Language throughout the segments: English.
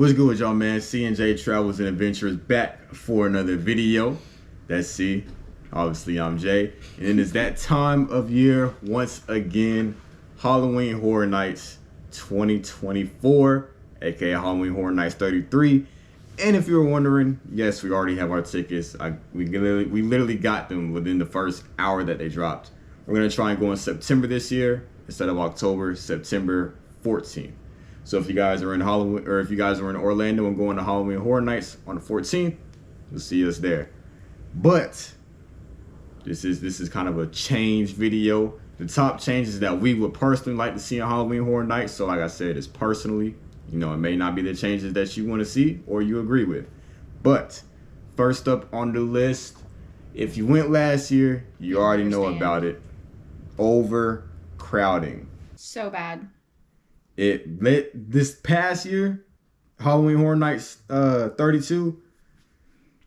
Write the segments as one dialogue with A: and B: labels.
A: What's good with y'all, man? C&J Travels and Adventures back for another video. That's C. Obviously, I'm Jay. And it's that time of year once again. Halloween Horror Nights 2024, aka Halloween Horror Nights 33. And if you were wondering, yes, we already have our tickets. We literally got them within the first hour that they dropped. We're gonna try and go in September this year instead of October, September 14th. So if you guys are in Halloween, or if you guys are in Orlando and going to Halloween Horror Nights on the 14th, you'll see us there. But this is kind of a change video. The top changes that we would personally like to see on Halloween Horror Nights. So like I said, it's personally, it may not be the changes that you want to see or you agree with. But first up on the list, if you went last year, you already know about it. Overcrowding.
B: So bad.
A: This past year, Halloween Horror Nights 32,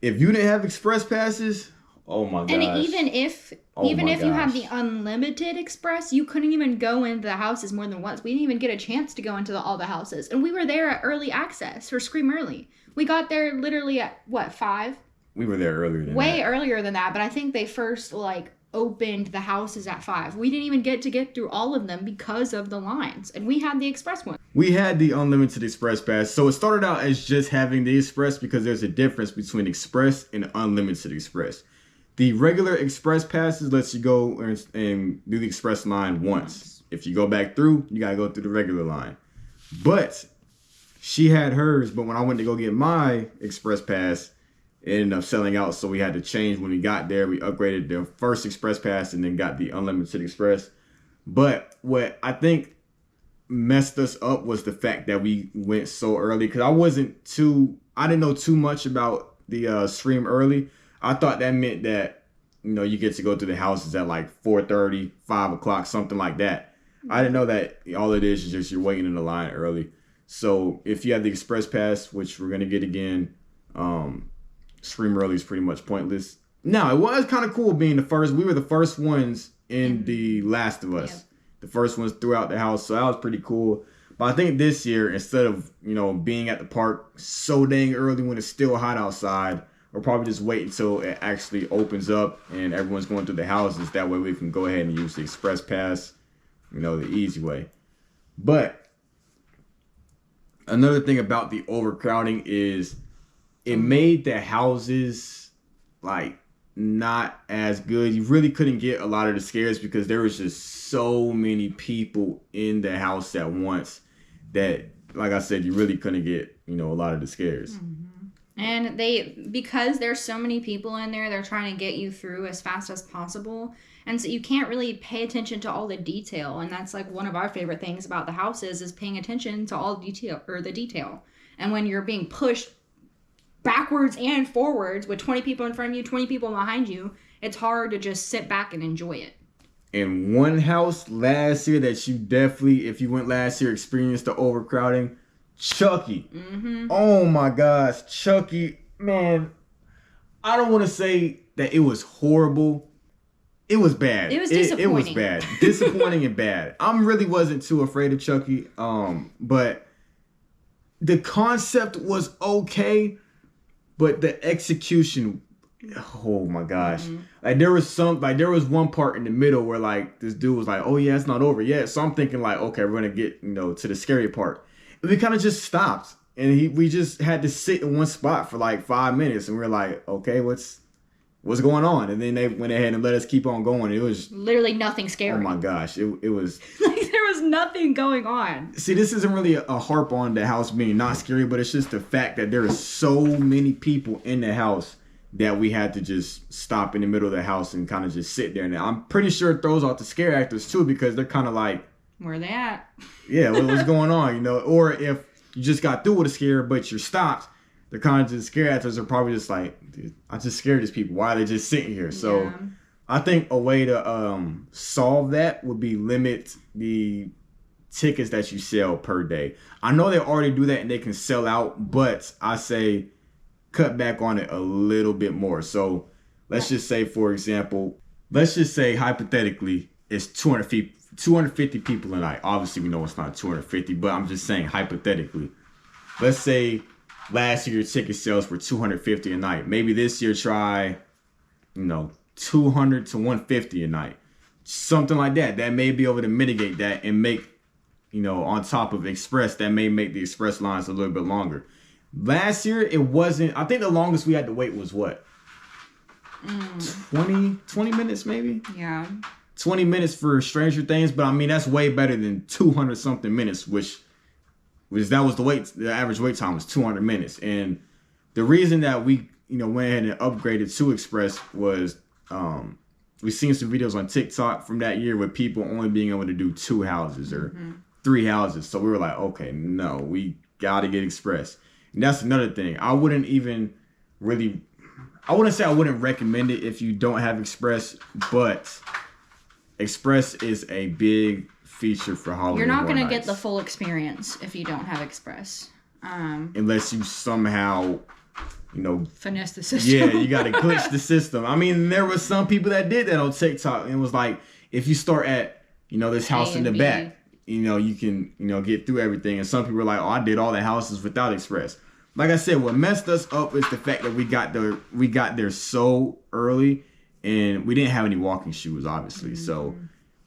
A: if you didn't have express passes, oh my gosh.
B: And even if you had the unlimited express, you couldn't even go into the houses more than once. We didn't even get a chance to go into all the houses. And we were there at early access for Scream Early. We got there literally at, 5?
A: We were there earlier than that.
B: Way earlier than that, but I think they first, opened the houses at 5. We didn't even get through all of them because of the lines. And we had the express one.
A: We had the unlimited express pass. So it started out as just having the express because there's a difference between express and unlimited express. The regular express passes lets you go and do the express line once. If you go back through, you gotta go through the regular line. But she had hers, but when I went to go get my express pass, it ended up selling out, so we had to change when we got there. We upgraded the first express pass and then got the unlimited express. But what I think messed us up was the fact that we went so early, because I didn't know too much about the Scream Early. I thought that meant that you get to go to the houses at 4:30, 5 o'clock, something like that. I didn't know that all it is just you're waiting in the line early. So if you have the express pass, which we're gonna get again, Scream Early is pretty much pointless. Now, it was kind of cool being the first. We were the first ones in The Last of Us. Yep. The first ones throughout the house, so that was pretty cool. But I think this year, instead of, being at the park so dang early when it's still hot outside, we'll probably just wait until it actually opens up and everyone's going through the houses. That way we can go ahead and use the express pass, the easy way. But another thing about the overcrowding is it made the houses not as good. You really couldn't get a lot of the scares because there was just so many people in the house at once that, like I said, you really couldn't get, a lot of the scares.
B: Mm-hmm. And because there's so many people in there, they're trying to get you through as fast as possible. And so you can't really pay attention to all the detail. And that's one of our favorite things about the houses is paying attention to all the detail. And when you're being pushed backwards and forwards with 20 people in front of you, 20 people behind you, it's hard to just sit back and enjoy it.
A: In one house last year that you definitely, if you went last year, experienced the overcrowding, Chucky.
B: Mm-hmm.
A: Oh my gosh, Chucky, man. I don't want to say that it was horrible. It was bad.
B: It was disappointing.
A: It was bad. Disappointing and bad. I really wasn't too afraid of Chucky. But the concept was okay. But the execution, oh my gosh. Mm-hmm. There was one part in the middle where this dude was oh yeah, it's not over yet. So I'm thinking okay, we're going to get, to the scary part. And we kind of just stopped. And we just had to sit in one spot for 5 minutes. And we were okay, what's going on? And then they went ahead and let us keep on going. It was
B: literally nothing scary.
A: Oh my gosh. It was
B: there was nothing going on.
A: See, this isn't really a harp on the house being not scary, but it's just the fact that there are so many people in the house that we had to just stop in the middle of the house and kind of just sit there. And I'm pretty sure it throws off the scare actors too, because they're kind of
B: where they at?
A: Yeah, what's going on, Or if you just got through with a scare, but you're stopped, the kind of just scare actors are probably just dude, I just scared these people. Why are they just sitting here? So
B: yeah.
A: I think a way to solve that would be limit the tickets that you sell per day. I know they already do that and they can sell out, but I say cut back on it a little bit more. So let's just say, for example, hypothetically, it's 250 people a night. Obviously, we know it's not 250, but I'm just saying hypothetically. let's say last year ticket sales were 250 a night. Maybe this year try, 200 to 150 a night. Something like that. That may be able to mitigate that and make, on top of Express, that may make the Express lines a little bit longer. Last year, it wasn't, I think the longest we had to wait was what? 20 minutes maybe?
B: Yeah.
A: 20 minutes for Stranger Things, but I mean, that's way better than 200 something minutes, which that was the average wait time was 200 minutes. And the reason that we, went ahead and upgraded to Express was, we've seen some videos on TikTok from that year with people only being able to do 2 houses or 3 houses. So we were like, okay, no, we got to get Express. And that's another thing. I wouldn't say I wouldn't recommend it if you don't have Express, but Express is a big feature for Halloween.
B: You're not going to get the full experience if you don't have Express.
A: Unless you somehow,
B: finesse the system.
A: Yeah, you got to glitch the system. I mean, there was some people that did that on TikTok. And it was like, if you start at, this house in the back, you can, get through everything. And some people were like, oh, I did all the houses without Express. Like I said, what messed us up is the fact that we got there so early and we didn't have any walking shoes, obviously. Mm-hmm. So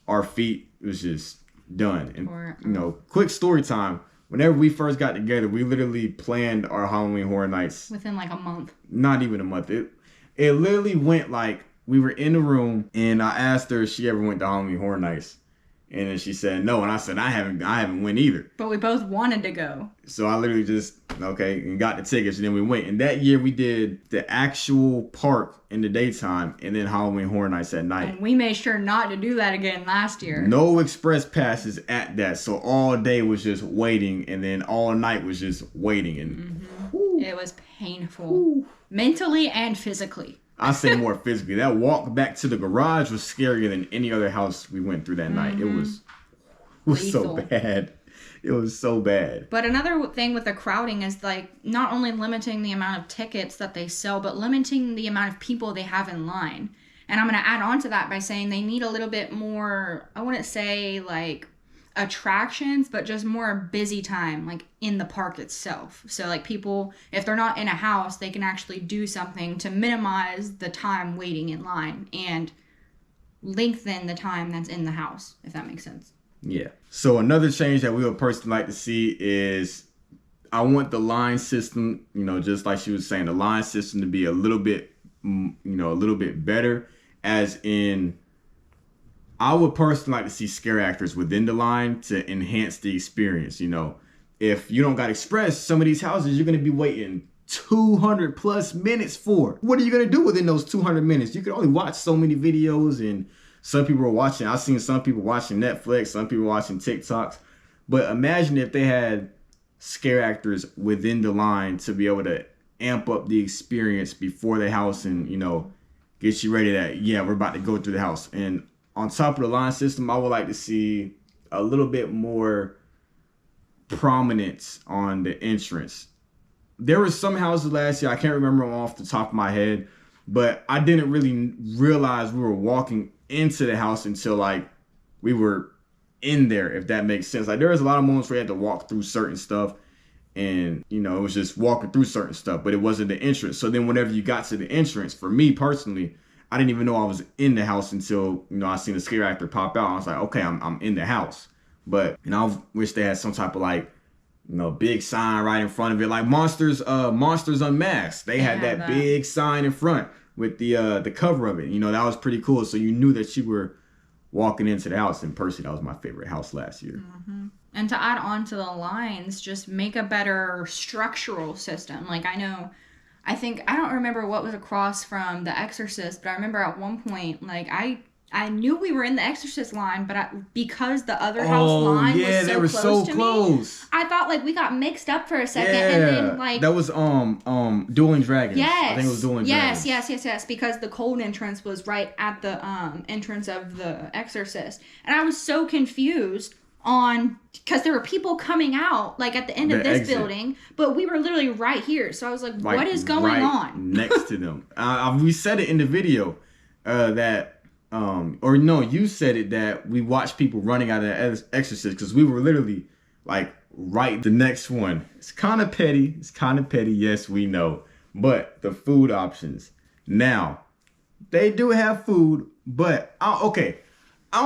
A: our feet was just done. And, quick story time. Whenever we first got together, we literally planned our Halloween Horror Nights.
B: Within like a month.
A: Not even a month. It literally went like, we were in the room and I asked her if she ever went to Halloween Horror Nights. And then she said no, and I said I haven't went either.
B: But we both wanted to go.
A: So I literally just and got the tickets, and then we went. And that year we did the actual park in the daytime, and then Halloween Horror Nights at night.
B: And we made sure not to do that again last year.
A: No Express passes at that, so all day was just waiting, and then all night was just waiting, and
B: it was painful, mentally and physically.
A: I say more physically. That walk back to the garage was scarier than any other house we went through that night. It was so bad. It was so bad.
B: But another thing with the crowding is like not only limiting the amount of tickets that they sell, but limiting the amount of people they have in line. And I'm going to add on to that by saying they need a little bit more, I wouldn't say like attractions, but just more busy time like in the park itself. So like people, if they're not in a house, they can actually do something to minimize the time waiting in line and lengthen the time that's in the house, if that makes sense.
A: Yeah. So another change that we would personally like to see is I want the line system, just like she was saying, the line system to be a little bit better, as in I would personally like to see scare actors within the line to enhance the experience. If you don't got Express, some of these houses you're going to be waiting 200 plus minutes for. What are you going to do within those 200 minutes? You can only watch so many videos, and some people are watching. I've seen some people watching Netflix, some people watching TikToks. But imagine if they had scare actors within the line to be able to amp up the experience before the house and, get you ready that, we're about to go through the house. And on top of the line system, I would like to see a little bit more prominence on the entrance. There were some houses last year, I can't remember them off the top of my head, but I didn't really realize we were walking into the house until like we were in there, if that makes sense. Like there was a lot of moments where you had to walk through certain stuff and, it was just walking through certain stuff, but it wasn't the entrance. So then whenever you got to the entrance, for me personally, I didn't even know I was in the house until, I seen the scare actor pop out. I was like, okay, I'm in the house. But, I wish they had some type of like, big sign right in front of it. Like Monsters Unmasked. They had that big sign in front with the cover of it. That was pretty cool. So you knew that you were walking into the house. And personally, that was my favorite house last year.
B: Mm-hmm. And to add on to the lines, just make a better structural system. Like I don't remember what was across from The Exorcist, but I remember at one point, like I knew we were in the Exorcist line, but because the other house line was so close to me, I thought like we got mixed up for a second, and then like
A: that was Dueling Dragons. Yes, I think it was Dueling Dragons.
B: Yes, because the cold entrance was right at the entrance of The Exorcist, and I was so confused because there were people coming out like at the end of this exit building, but we were literally right here. So I was like what is going on?
A: Next to them. We said it in the video you said it that we watched people running out of the Exorcist because we were literally like right, the next one. It's kind of petty. It's kind of petty. Yes, we know. But the food options. Now, they do have food, but I'll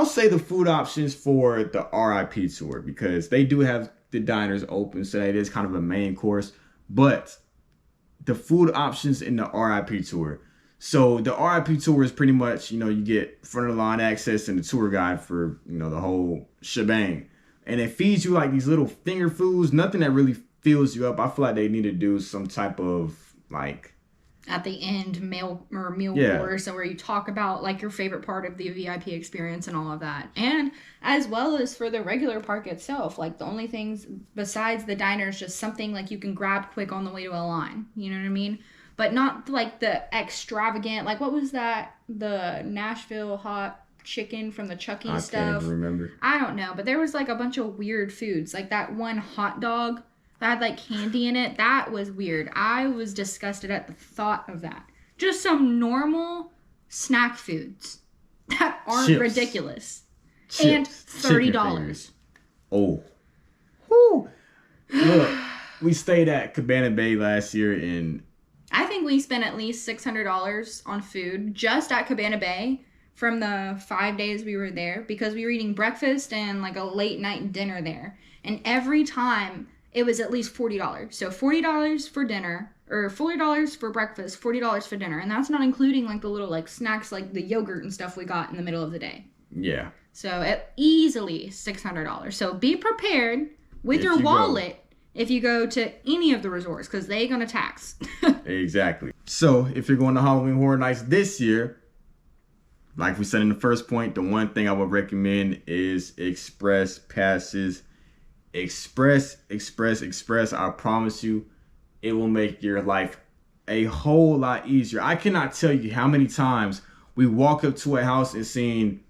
A: say the food options for the RIP tour because they do have the diners open, so that is kind of a main course. But the food options in the RIP tour. So the RIP tour is pretty much, you get front of the line access and the tour guide for, the whole shebang. And it feeds you like these little finger foods, nothing that really fills you up. I feel like they need to do some type of like
B: at the end meal course, where you talk about like your favorite part of the VIP experience and all of that. And as well as for the regular park itself, like the only things besides the diner is just something like you can grab quick on the way to a line. You know what I mean? But not like the extravagant, like what was that? The Nashville hot chicken from the Chucky stuff.
A: I can't even remember.
B: I don't know, but there was like a bunch of weird foods, like that one hot dog that had like candy in it. That was weird. I was disgusted at the thought of that. Just some normal snack foods that aren't ridiculous. And $30.
A: Oh. Whew. Look, we stayed at Cabana Bay last year and
B: I think we spent at least $600 on food just at Cabana Bay from the 5 days we were there because we were eating breakfast and like a late night dinner there. And every time it was at least $40. So $40 for dinner, or $40 for breakfast, $40 for dinner. And that's not including like the little like snacks like the yogurt and stuff we got in the middle of the day.
A: Yeah.
B: So easily $600. So be prepared with your wallet if you go to any of the resorts because they're going to tax.
A: Exactly. So if you're going to Halloween Horror Nights this year, like we said in the first point, the one thing I would recommend is express passes. Express. I promise you, it will make your life a whole lot easier. I cannot tell you how many times we walk up to a house and seen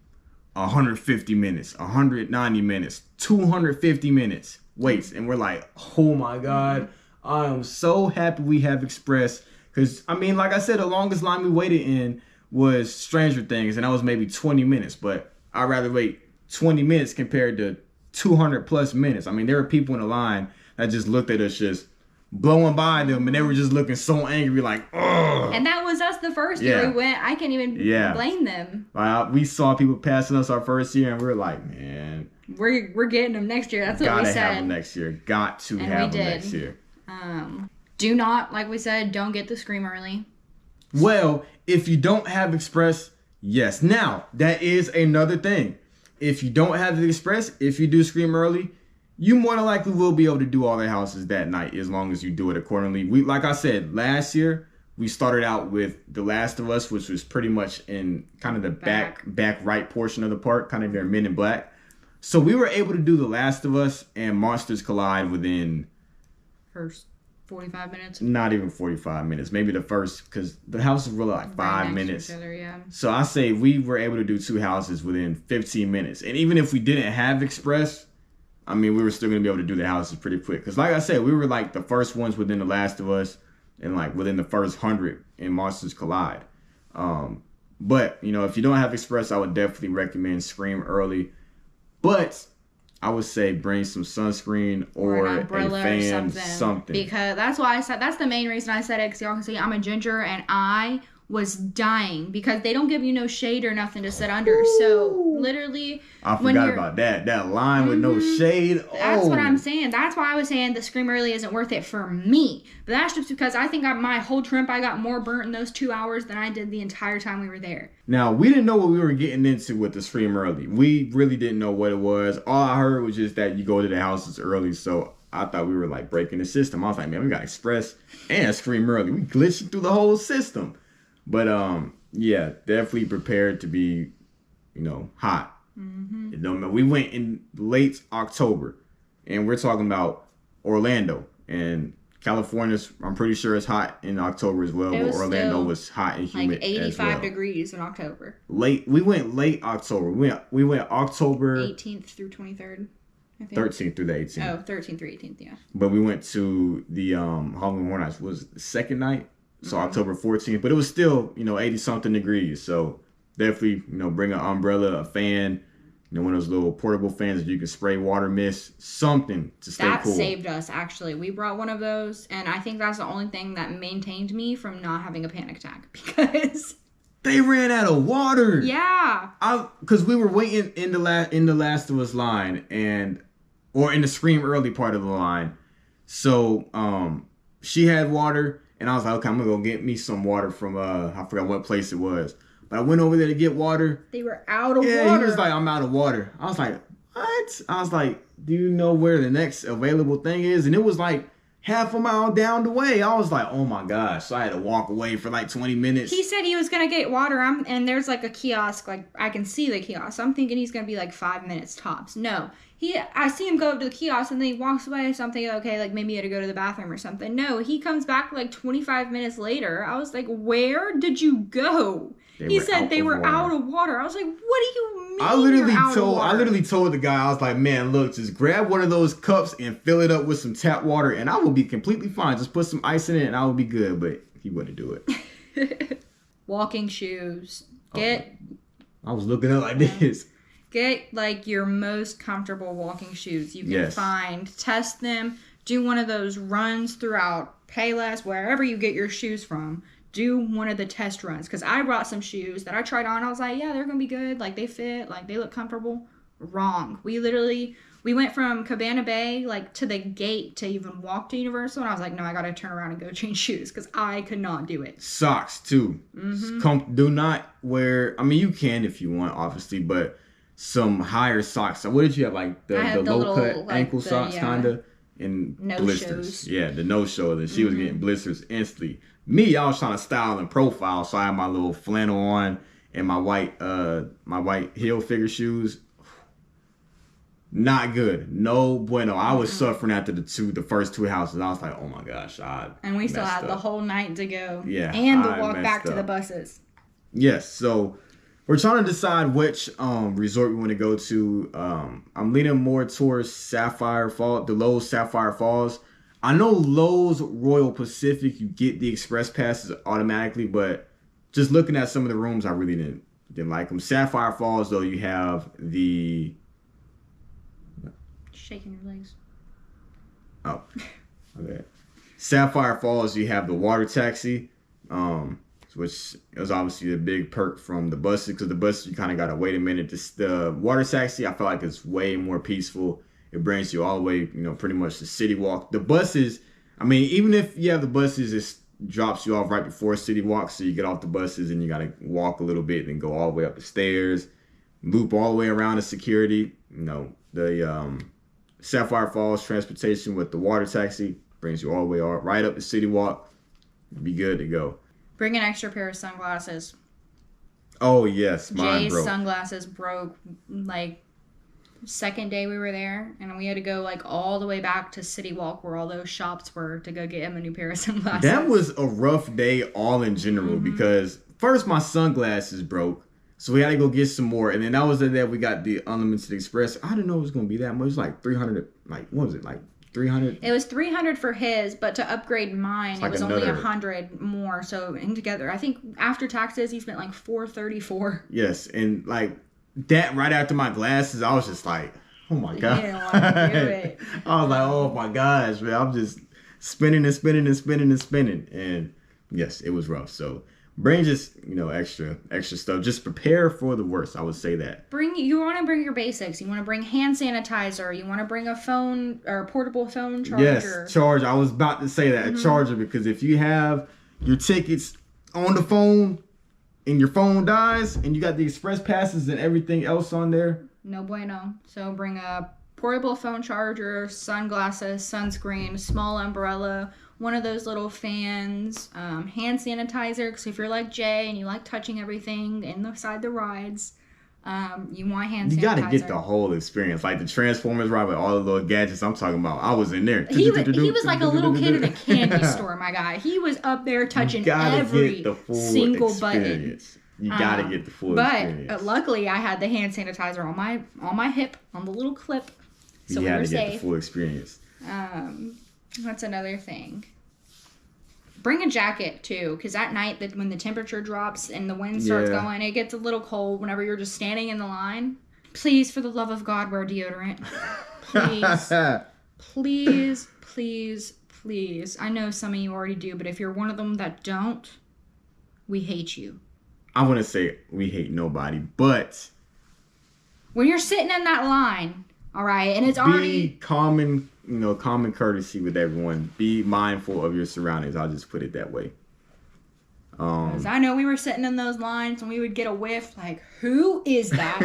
A: 150 minutes, 190 minutes, 250 minutes waits. And we're like, oh my God, I am so happy we have Express. Because, I mean, like I said, the longest line we waited in was Stranger Things, and that was maybe 20 minutes. But I'd rather wait 20 minutes compared to 200 plus minutes. I mean, there were people in the line that just looked at us just blowing by them, and they were just looking so angry, like, ugh.
B: And that was us the first year we went. I can't even blame them.
A: We saw people passing us our first year, and we were like, man,
B: we're getting them next year. That's what we said.
A: Gotta have them next year. Got to have them next year.
B: Do not, like we said, don't get the Scream early.
A: Well, if you don't have Express, yes. Now, that is another thing. If you don't have the Express, if you do Scream early, you more than likely will be able to do all the houses that night as long as you do it accordingly. Like I said, last year, we started out with The Last of Us, which was pretty much in kind of the back right portion of the park, kind of near Men in Black. So we were able to do The Last of Us and Monsters Collide within...
B: First 45 minutes?
A: Not even 45 minutes. Maybe the first, because the house is really like 5 minutes.
B: To each other, yeah.
A: So I say we were able to do two houses within 15 minutes. And even if we didn't have Express, I mean, we were still going to be able to do the houses pretty quick. Because like I said, we were like the first ones within The Last of Us and like within the first 100 in Monsters Collide. But, if you don't have Express, I would definitely recommend Scream early. But I would say bring some sunscreen or an umbrella a fan, or something.
B: Because that's why I said, that's the main reason I said it. Because y'all can see I'm a ginger and I was dying because they don't give you no shade or nothing to sit under. Ooh. So literally,
A: I forgot about that. That line with no shade.
B: That's what I'm saying. That's why I was saying the Scream early isn't worth it for me. But that's just because I think my whole trip I got more burnt in those 2 hours than I did the entire time we were there.
A: Now, we didn't know what we were getting into with the Scream early. We really didn't know what it was. All I heard was just that you go to the houses early. So I thought we were like breaking the system. I was like, man, we got Express and Scream early. We glitching through the whole system. But yeah, definitely prepared to be, hot. Mm-hmm. We went in late October, and we're talking about Orlando and California's. I'm pretty sure it's hot in October as well. But Orlando was hot and humid,
B: like 85 degrees in October.
A: We went late October. We went October
B: 18th through 23rd. I think.
A: 13th through the 18th.
B: Oh, 13th through 18th, yeah.
A: But we went to the Halloween Horror Nights. Was the second night. So October 14th, but it was still, 80 something degrees. So definitely, bring an umbrella, a fan, You know, one of those little portable fans that you can spray water mist, something to stay
B: That
A: cool.
B: saved us, actually. We brought one of those, and I think that's the only thing that maintained me from not having a panic attack, because
A: They ran out of water.
B: yeah,
A: Because we were waiting in the Last of Us line, or in the Scream early part of the line. So she had water, and I was like, okay, I'm gonna go get me some water from I forgot what place it was. But I went over there to get water.
B: they were out of
A: Yeah,
B: water.
A: he was like, I'm out of water. I was like, what? I was like, do you know where the next available thing is? And it was like half a mile down the way. I was like, oh my gosh. So I had to walk away for like 20 minutes.
B: He said he was gonna get water, and there's like a kiosk, like I can see the kiosk. I'm thinking he's gonna be like 5 minutes tops. No, I see him go up to the kiosk, and then he walks away. So I'm thinking, okay, like maybe he had to go to the bathroom or something. No, he comes back like 25 minutes later. I was like, where did you go? He said they were out of water. I was like, what do you mean? I
A: literally told the guy, I was like, man, look, just grab one of those cups and fill it up with some tap water, and I will be completely fine. Just put some ice in it, and I will be good. But he wouldn't do it.
B: Walking shoes.
A: I was looking up like this.
B: Get like your most comfortable walking shoes you can find. Test them. Do one of those runs throughout Payless, wherever you get your shoes from. Do one of the test runs, because I brought some shoes that I tried on. I was like, yeah, they're gonna be good. Like they fit. Like they look comfortable. Wrong. We went from Cabana Bay like to the gate to even walk to Universal, and I was like, no, I gotta turn around and go change shoes because I could not do it.
A: Socks too. Do not wear. I mean, you can if you want, obviously, but some higher socks. So what did you have? Like the low cut like ankle socks, kinda, and
B: no
A: blisters.
B: shows.
A: Yeah, the no shows, and she was getting blisters instantly. Me, I was trying to style and profile, so I had my little flannel on and my white heel figure shoes. Not good. No bueno. I was suffering after the first two houses. I was like, oh my gosh.
B: And we still had the whole night to go.
A: Yeah.
B: And the walk back to the buses.
A: Yes. So we're trying to decide which resort we want to go to. I'm leaning more towards the Lowe's Sapphire Falls. I know Lowe's Royal Pacific, you get the express passes automatically, but just looking at some of the rooms, I really didn't like them. Sapphire Falls, though, you have the...
B: Shaking your legs.
A: Oh, okay. Sapphire Falls, you have the water taxi, which is obviously a big perk from the buses, because the buses, you kind of got to wait a minute. The water taxi, I feel like it's way more peaceful. It brings you all the way, pretty much to City Walk. The buses, I mean, even if you have the buses, it drops you off right before City Walk. So you get off the buses and you got to walk a little bit and go all the way up the stairs, loop all the way around the security. The Sapphire Falls transportation with the water taxi brings you all the way right up the City Walk. Be good to go.
B: Bring an extra pair of sunglasses.
A: Oh, yes. Mine broke.
B: Jay's sunglasses broke like... second day we were there, and we had to go like all the way back to City Walk where all those shops were to go get him a new pair of sunglasses.
A: That was a rough day all in general because first my sunglasses broke, so we had to go get some more, and then that was the day we got the Unlimited Express. I didn't know it was going to be that much. It was like 300, like what was it, like 300?
B: It was 300 for his, but to upgrade mine,
A: like
B: it was only 100 more. So in together, I think after taxes, he spent like $434.
A: Yes, and like that right after my glasses, I was just like, oh my god.
B: He didn't want to do it.
A: I was like, oh my gosh, man. I'm just spinning and spinning and spinning and spinning. And yes, it was rough. So bring just, extra stuff. Just prepare for the worst. I would say that.
B: You want to bring your basics. You want to bring hand sanitizer. You want to bring a phone or portable phone charger.
A: Yes, charger. I was about to say that, a charger, because if you have your tickets on the phone, and your phone dies, and you got the express passes and everything else on there,
B: no bueno. So bring a portable phone charger, sunglasses, sunscreen, small umbrella, one of those little fans, hand sanitizer, because if you're like Jay and you like touching everything inside the rides, you want hand sanitizer.
A: You got to get the whole experience, like the Transformers ride with all the little gadgets I'm talking about. I was in there.
B: He was like a little kid in a candy store, my guy. He was up there touching every single button.
A: You gotta get the full experience.
B: But luckily, I had the hand sanitizer on my hip, on the little clip, so we were safe. You had to get the
A: full experience.
B: That's another thing. Bring a jacket too, because at night, when the temperature drops and the wind starts going, it gets a little cold whenever you're just standing in the line. Please, for the love of God, wear deodorant. Please. Please, please, please. I know some of you already do, but if you're one of them that don't, we hate you.
A: I want to say we hate nobody, but
B: when you're sitting in that line, all right, and it's already
A: common courtesy with everyone. Be mindful of your surroundings. I'll just put it that way.
B: Because I know we were sitting in those lines and we would get a whiff like, who is that?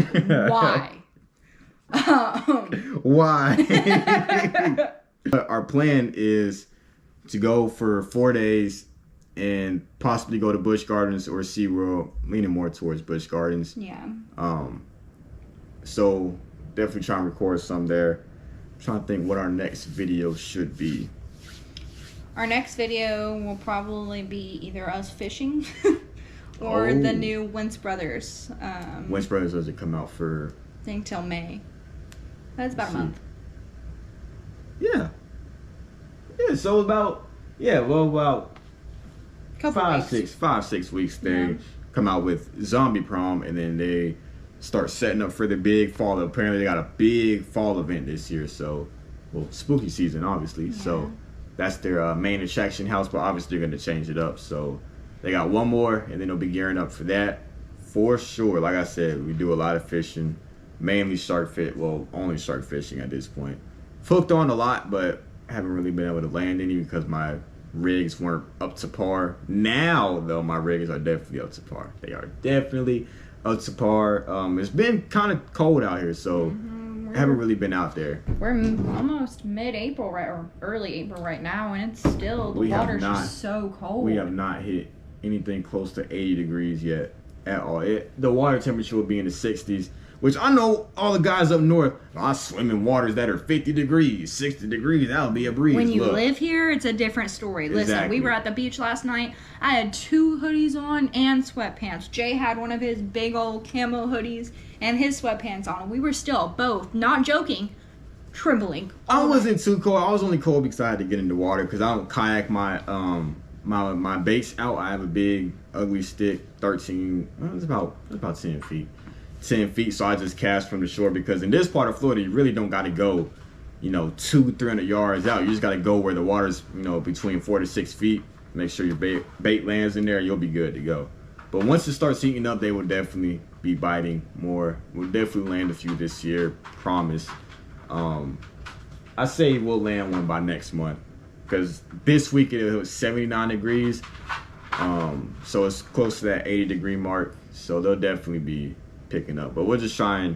B: Why?
A: Why? Our plan is to go for 4 days and possibly go to Busch Gardens or SeaWorld, leaning more towards Busch Gardens.
B: Yeah.
A: So definitely try and record some there. I'm trying to think what our next video should be.
B: Our next video will probably be either us fishing or the new Wentz Brothers.
A: Wentz Brothers doesn't come out for,
B: I think, till May. That's about a month.
A: Yeah. Yeah, so about
B: Couple
A: 5-6 weeks they come out with Zombie Prom, and then they start setting up for the big fall. Apparently they got a big fall event this year, so spooky season obviously. So that's their main attraction house, but obviously they're going to change it up. So they got one more, and then they'll be gearing up for that for sure. Like I said, we do a lot of fishing, mainly only shark fishing at this point. Hooked on a lot, but haven't really been able to land any because my rigs weren't up to par. Now though, my rigs are definitely up to par. They are definitely up to par. It's been kind of cold out here, so I haven't really been out there.
B: We're almost mid-April, right, or early April right now, and it's still, the water's just so cold.
A: We have not hit anything close to 80 degrees yet at all. The water temperature will be in the 60s, which I know all the guys up north, I swim in waters that are 50 degrees, 60 degrees, that'll be a breeze.
B: When you live here, it's a different story. Listen, we were at the beach last night. I had 2 hoodies on and sweatpants. Jay had one of his big old camo hoodies and his sweatpants on. We were still both, not joking, trembling.
A: I wasn't too cold. I was only cold because I had to get in the water because I don't kayak my baits out. I have a big, ugly stick, 13, it's about 10 feet. 10 feet, so I just cast from the shore because in this part of Florida you really don't got to go 200-300 yards out. You just got to go where the water's between 4 to 6 feet. Make sure your bait lands in there, you'll be good to go. But once it starts heating up, they will definitely be biting more. We'll definitely land a few this year, promise. I say we'll land one by next month because this week it was 79 degrees, so it's close to that 80 degree mark, so they'll definitely be picking up. But we'll just try and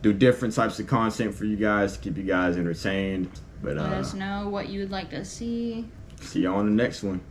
A: do different types of content for you guys to keep you guys entertained. But
B: let us know what you would like to see.
A: See y'all on the next one.